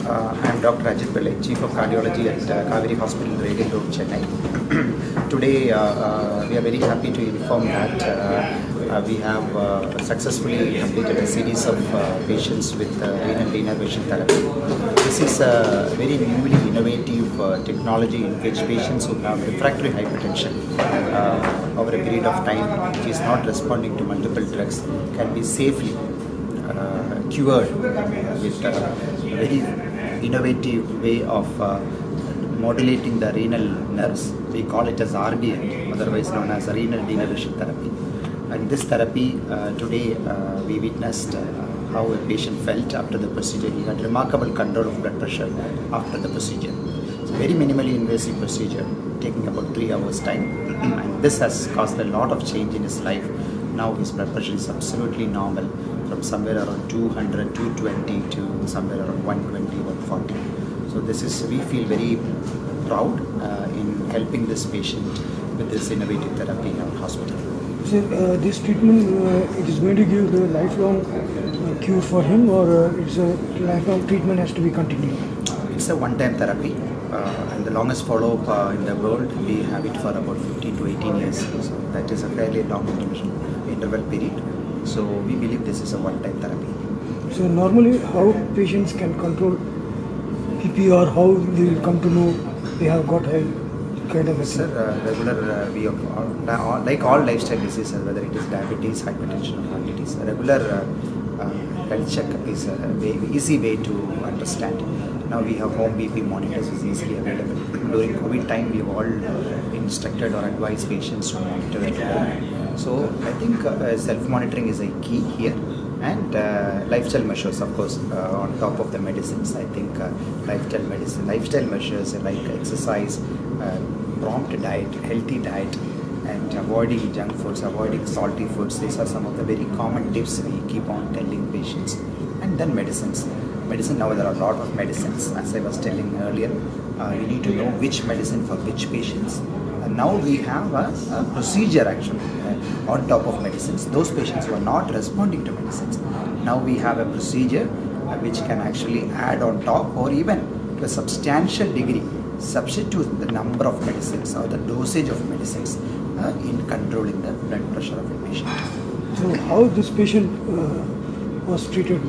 I'm Dr. Ajit Pillai, Chief of Cardiology at Kavery Hospital, Radial Road, Chennai. Today, we are very happy to inform that we have successfully completed a series of patients with renal denervation therapy. This is a very newly innovative technology in which patients who have refractory hypertension over a period of time, which is not responding to multiple drugs, can be safely cured with a very innovative way of modulating the renal nerves. We call it as radial, otherwise known as renal denervation therapy. And this therapy, today we witnessed how a patient felt after the procedure. He had remarkable control of blood pressure after the procedure. It's a very minimally invasive procedure, taking about 3 hours time. And this has caused a lot of change in his life. Now his blood pressure is absolutely normal, from somewhere around 200, 220 to somewhere around 120, 140. So this is, we feel very proud in helping this patient with this innovative therapy in our hospital. So this treatment, it is going to give the lifelong cure for him, or it's a lifelong treatment has to be continued? It's a one-time therapy, and the longest follow-up in the world, we have it for about 15 to 18 years. So that is a fairly long interval period. So we believe this is a one-time therapy. So normally, how patients can control BP, or how they will come to know they have got a kind of a Sir, regular, we like all lifestyle diseases, whether it is diabetes, hypertension or heart disease, regular health checkup is a easy way to understand. Now we have home BP monitors is easily available. During COVID time, we have all instructed or advised patients to monitor at home. So I think self-monitoring is a key here, and lifestyle measures, of course, on top of the medicines. I think lifestyle measures like exercise, prompt diet, healthy diet, and avoiding junk foods, avoiding salty foods. These are some of the very common tips we keep on telling patients. And then medicines. Now there are a lot of medicines. As I was telling earlier, we need to know which medicine for which patients. And now we have a procedure actually on top of medicines. Those patients who are not responding to medicines, now we have a procedure which can actually add on top, or even to a substantial degree substitute the number of medicines or the dosage of medicines in controlling the blood pressure of a patient. So how this patient was treated?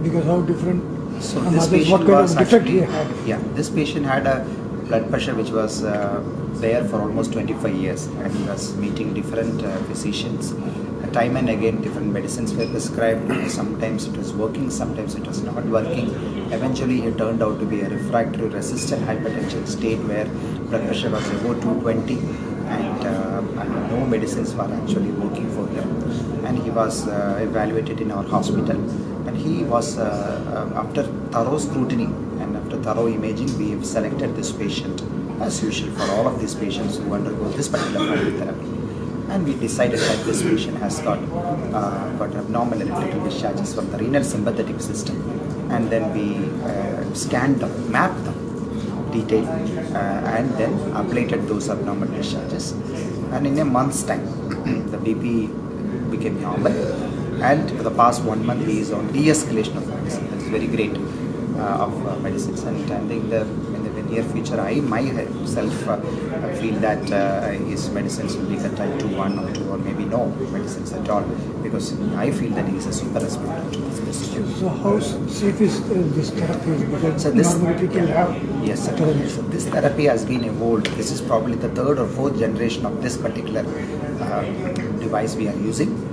Because how different? So this patient what kind was of defect actually, he had? Yeah, this patient had a blood pressure which was there for almost 25 years, and he was meeting different physicians. Time and again, different medicines were prescribed. Sometimes it was working, sometimes it was not working. Eventually, he turned out to be a refractory resistant hypertension state where blood pressure was above 220, and no medicines were actually working for him. And he was evaluated in our hospital, and he was, after thorough scrutiny and after thorough imaging, we have selected this patient, as usual for all of these patients who undergo this particular therapy. And we decided that this patient has got abnormal electrical discharges from the renal sympathetic system, and then we scanned them, mapped them detail, and then ablated those abnormal discharges. And in a month's time, the BP became normal, and for the past 1 month he is on de-escalation of medicine. That's very great of medicines, and I think in the near future I myself feel that his medicines will be curtailed to 1 or 2 or maybe no medicines at all, because I feel that he is a super responder to this procedure. So how safe is this therapy? Because so this, normally people have yes, sir. So this therapy has been evolved. This is probably the 3rd or 4th generation of this particular device we are using.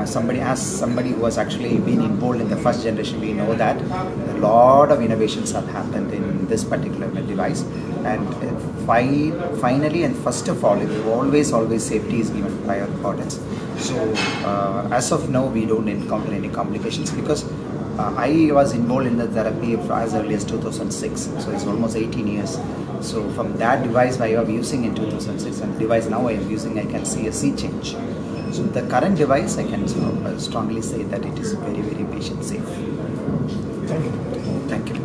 Somebody who has actually been involved in the 1st generation, we know that a lot of innovations have happened in this particular device, and finally and first of all, always safety is given prior importance. So as of now, we don't encounter any complications, because I was involved in the therapy as early as 2006, so it's almost 18 years. So from that device I was using in 2006, and the device now I am using, I can see a sea change. So the current device, I can strongly say that it is very, very patient safe. Thank you. Thank you.